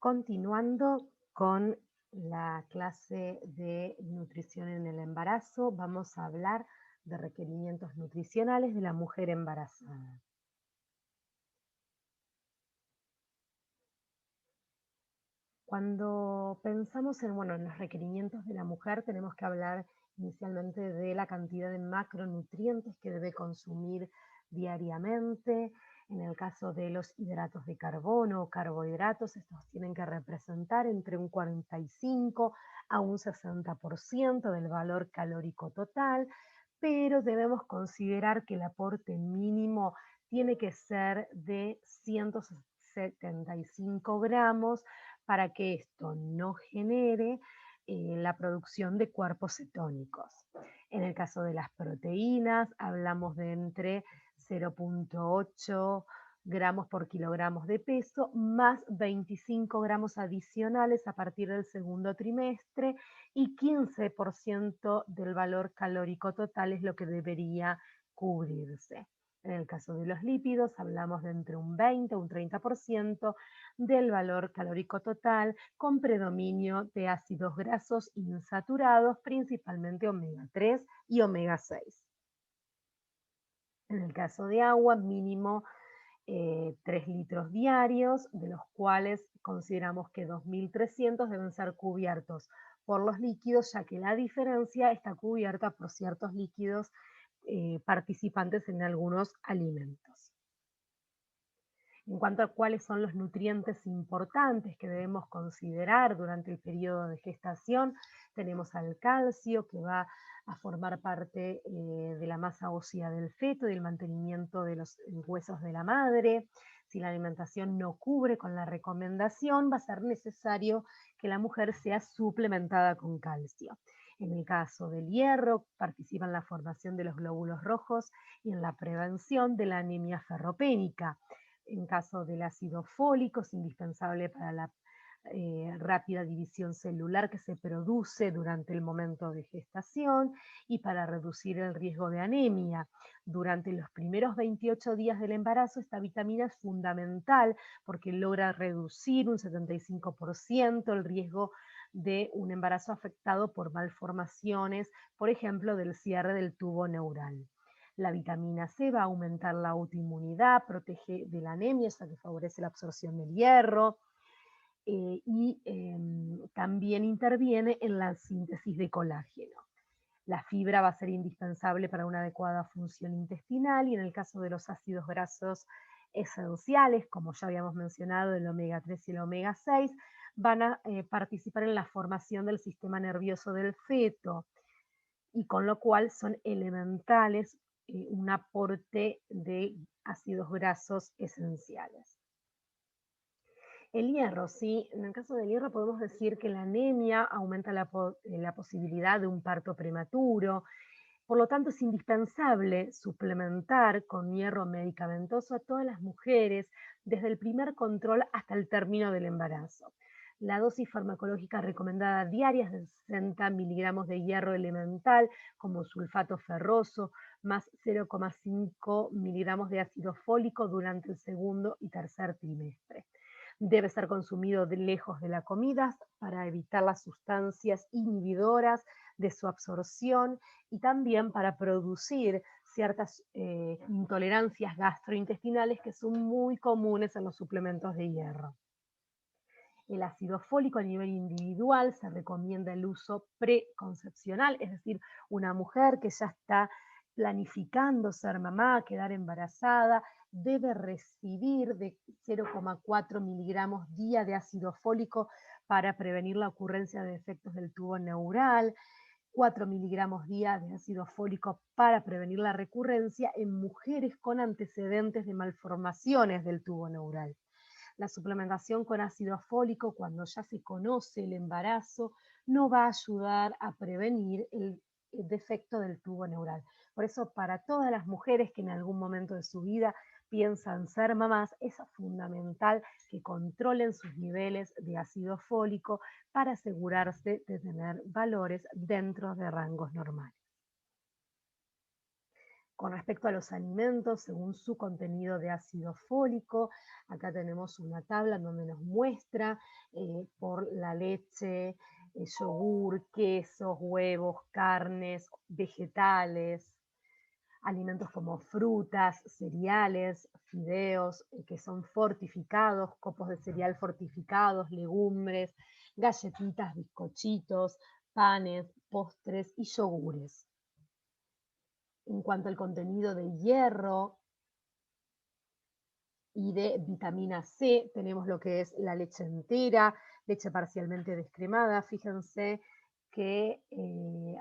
Continuando con la clase de nutrición en el embarazo, vamos a hablar de requerimientos nutricionales de la mujer embarazada. Cuando pensamos en los requerimientos de la mujer, tenemos que hablar inicialmente de la cantidad de macronutrientes que debe consumir diariamente. En el caso de los hidratos de carbono o carbohidratos, estos tienen que representar entre un 45 a un 60% del valor calórico total, pero debemos considerar que el aporte mínimo tiene que ser de 175 gramos para que esto no genere la producción de cuerpos cetónicos. En el caso de las proteínas, hablamos de entre 0,8 gramos por kilogramos de peso, más 25 gramos adicionales a partir del segundo trimestre y 15% del valor calórico total es lo que debería cubrirse. En el caso de los lípidos, hablamos de entre un 20 o un 30% del valor calórico total, con predominio de ácidos grasos insaturados, principalmente omega 3 y omega 6. En el caso de agua, mínimo 3 litros diarios, de los cuales consideramos que 2.300 deben ser cubiertos por los líquidos, ya que la diferencia está cubierta por ciertos líquidos participantes en algunos alimentos. En cuanto a cuáles son los nutrientes importantes que debemos considerar durante el periodo de gestación, tenemos al calcio, que va a formar parte de la masa ósea del feto y del mantenimiento de los huesos de la madre. Si la alimentación no cubre con la recomendación, va a ser necesario que la mujer sea suplementada con calcio. En el caso del hierro, participa en la formación de los glóbulos rojos y en la prevención de la anemia ferropénica. En caso del ácido fólico, es indispensable para la rápida división celular que se produce durante el momento de gestación y para reducir el riesgo de anemia. Durante los primeros 28 días del embarazo, esta vitamina es fundamental porque logra reducir un 75% el riesgo de un embarazo afectado por malformaciones, por ejemplo, del cierre del tubo neural. La vitamina C va a aumentar la autoinmunidad, protege de la anemia, ya que favorece la absorción del hierro también interviene en la síntesis de colágeno. La fibra va a ser indispensable para una adecuada función intestinal y en el caso de los ácidos grasos esenciales, como ya habíamos mencionado, el omega 3 y el omega 6, van a participar en la formación del sistema nervioso del feto y con lo cual son elementales un aporte de ácidos grasos esenciales. El hierro, sí, en el caso del hierro podemos decir que la anemia aumenta la posibilidad de un parto prematuro, por lo tanto es indispensable suplementar con hierro medicamentoso a todas las mujeres desde el primer control hasta el término del embarazo. La dosis farmacológica recomendada diaria es de 60 miligramos de hierro elemental como sulfato ferroso más 0,5 miligramos de ácido fólico durante el segundo y tercer trimestre. Debe ser consumido lejos de la comida para evitar las sustancias inhibidoras de su absorción y también para producir ciertas intolerancias gastrointestinales que son muy comunes en los suplementos de hierro. El ácido fólico a nivel individual se recomienda el uso preconcepcional, es decir, una mujer que ya está planificando ser mamá, quedar embarazada, debe recibir de 0,4 miligramos día de ácido fólico para prevenir la ocurrencia de defectos del tubo neural, 4 miligramos día de ácido fólico para prevenir la recurrencia en mujeres con antecedentes de malformaciones del tubo neural. La suplementación con ácido fólico, cuando ya se conoce el embarazo, no va a ayudar a prevenir el defecto del tubo neural. Por eso, para todas las mujeres que en algún momento de su vida piensan ser mamás, es fundamental que controlen sus niveles de ácido fólico para asegurarse de tener valores dentro de rangos normales. Con respecto a los alimentos, según su contenido de ácido fólico, acá tenemos una tabla en donde nos muestra por la leche, yogur, quesos, huevos, carnes, vegetales, alimentos como frutas, cereales, fideos que son fortificados, copos de cereal fortificados, legumbres, galletitas, bizcochitos, panes, postres y yogures. En cuanto al contenido de hierro y de vitamina C, tenemos lo que es la leche entera, leche parcialmente descremada. Fíjense que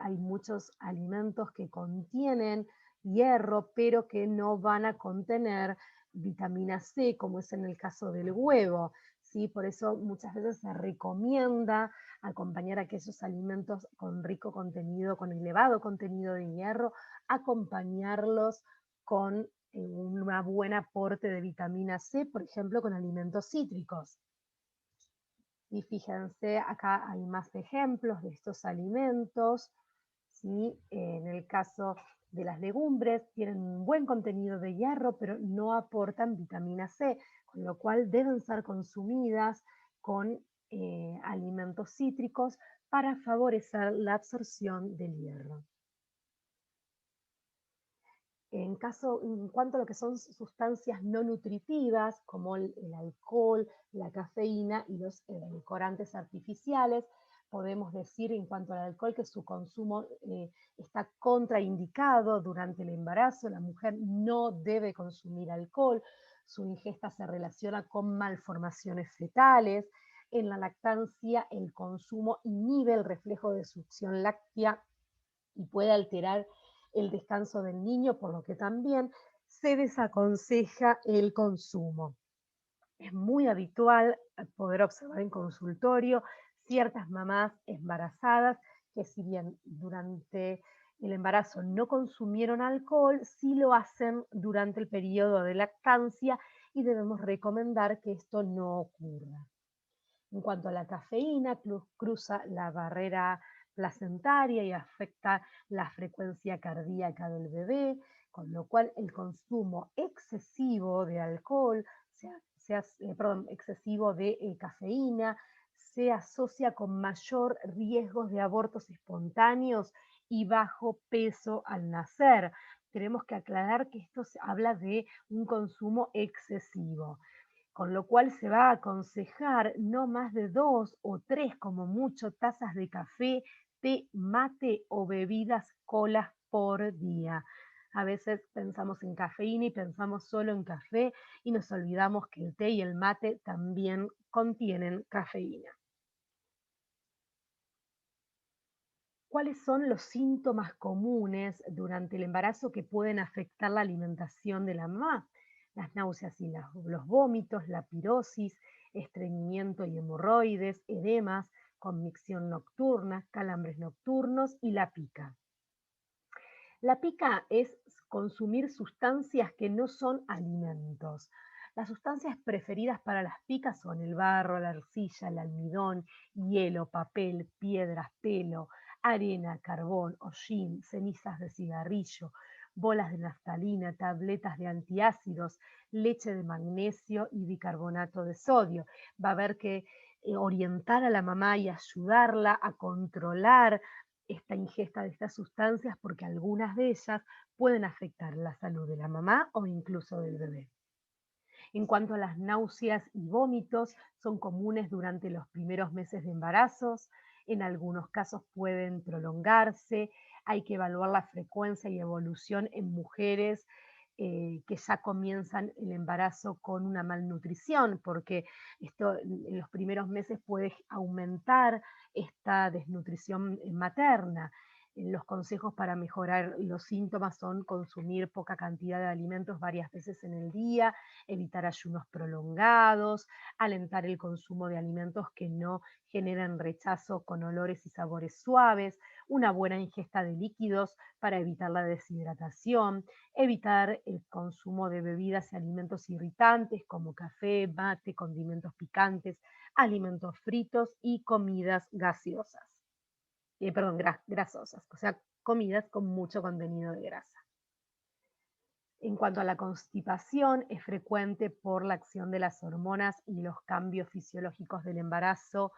hay muchos alimentos que contienen hierro, pero que no van a contener vitamina C, como es en el caso del huevo. ¿Sí? Por eso muchas veces se recomienda acompañar aquellos alimentos con rico contenido, con elevado contenido de hierro, acompañarlos con un buen aporte de vitamina C, por ejemplo, con alimentos cítricos. Y fíjense, acá hay más ejemplos de estos alimentos. ¿Sí? En el caso de las legumbres, tienen un buen contenido de hierro, pero no aportan vitamina C, con lo cual deben ser consumidas con alimentos cítricos para favorecer la absorción del hierro. En cuanto a lo que son sustancias no nutritivas, como el alcohol, la cafeína y los edulcorantes artificiales, podemos decir en cuanto al alcohol que su consumo está contraindicado durante el embarazo. La mujer no debe consumir alcohol, su ingesta se relaciona con malformaciones fetales. En la lactancia, el consumo inhibe el reflejo de succión láctea y puede alterar el descanso del niño, por lo que también se desaconseja el consumo. Es muy habitual poder observar en consultorio ciertas mamás embarazadas que, si bien durante el embarazo no consumieron alcohol, sí lo hacen durante el periodo de lactancia y debemos recomendar que esto no ocurra. En cuanto a la cafeína, cruza la barrera placentaria y afecta la frecuencia cardíaca del bebé, con lo cual el consumo excesivo de alcohol, excesivo de cafeína, se asocia con mayor riesgos de abortos espontáneos y bajo peso al nacer. Tenemos que aclarar que esto se habla de un consumo excesivo, con lo cual se va a aconsejar no más de 2 o 3 como mucho tazas de café, té, mate o bebidas colas por día. A veces pensamos en cafeína y pensamos solo en café y nos olvidamos que el té y el mate también contienen cafeína. ¿Cuáles son los síntomas comunes durante el embarazo que pueden afectar la alimentación de la mamá? Las náuseas y los vómitos, la pirosis, estreñimiento y hemorroides, edemas, convicción nocturna, calambres nocturnos y la pica. La pica es consumir sustancias que no son alimentos. Las sustancias preferidas para las picas son el barro, la arcilla, el almidón, hielo, papel, piedras, pelo, arena, carbón, hollín, cenizas de cigarrillo, bolas de naftalina, tabletas de antiácidos, leche de magnesio y bicarbonato de sodio. Va a haber que orientar a la mamá y ayudarla a controlar esta ingesta de estas sustancias porque algunas de ellas pueden afectar la salud de la mamá o incluso del bebé. En cuanto a las náuseas y vómitos, son comunes durante los primeros meses de embarazos, en algunos casos pueden prolongarse, hay que evaluar la frecuencia y evolución en mujeres que ya comienzan el embarazo con una malnutrición, porque esto en los primeros meses puede aumentar esta desnutrición materna. Los consejos para mejorar los síntomas son consumir poca cantidad de alimentos varias veces en el día, evitar ayunos prolongados, alentar el consumo de alimentos que no generen rechazo con olores y sabores suaves, una buena ingesta de líquidos para evitar la deshidratación, evitar el consumo de bebidas y alimentos irritantes como café, mate, condimentos picantes, alimentos fritos y comidas gaseosas. Grasosas, o sea, comidas con mucho contenido de grasa. En cuanto a la constipación, es frecuente por la acción de las hormonas y los cambios fisiológicos del embarazo.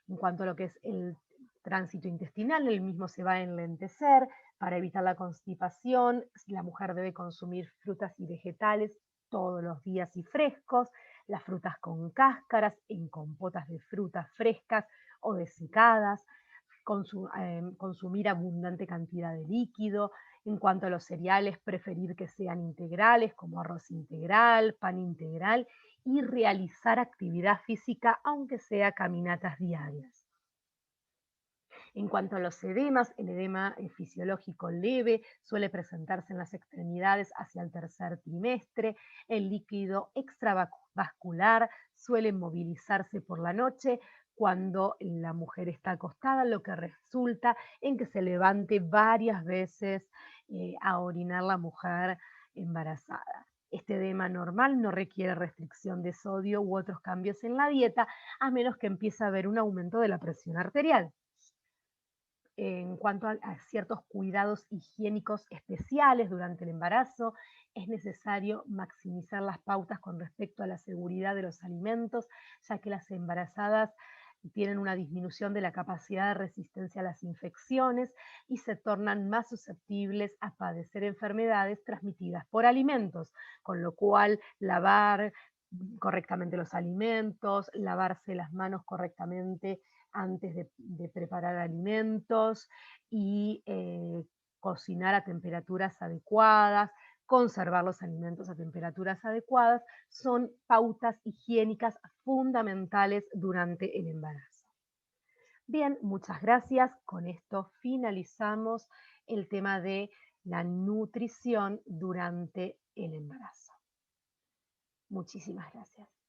En cuanto a lo que es el tránsito intestinal, el mismo se va a enlentecer. Para evitar la constipación, la mujer debe consumir frutas y vegetales todos los días y frescos, las frutas con cáscaras, en compotas de frutas frescas o desecadas, consumir abundante cantidad de líquido. En cuanto a los cereales, preferir que sean integrales, como arroz integral, pan integral, y realizar actividad física, aunque sea caminatas diarias. En cuanto a los edemas, el edema fisiológico leve suele presentarse en las extremidades hacia el tercer trimestre. El líquido extravascular suele movilizarse por la noche cuando la mujer está acostada, lo que resulta en que se levante varias veces a orinar la mujer embarazada. Este edema normal no requiere restricción de sodio u otros cambios en la dieta, a menos que empiece a haber un aumento de la presión arterial. En cuanto a ciertos cuidados higiénicos especiales durante el embarazo, es necesario maximizar las pautas con respecto a la seguridad de los alimentos, ya que las embarazadas tienen una disminución de la capacidad de resistencia a las infecciones y se tornan más susceptibles a padecer enfermedades transmitidas por alimentos, con lo cual lavar correctamente los alimentos, lavarse las manos correctamente antes de preparar alimentos y cocinar a temperaturas adecuadas, conservar los alimentos a temperaturas adecuadas, son pautas higiénicas fundamentales durante el embarazo. Bien, muchas gracias. Con esto finalizamos el tema de la nutrición durante el embarazo. Muchísimas gracias.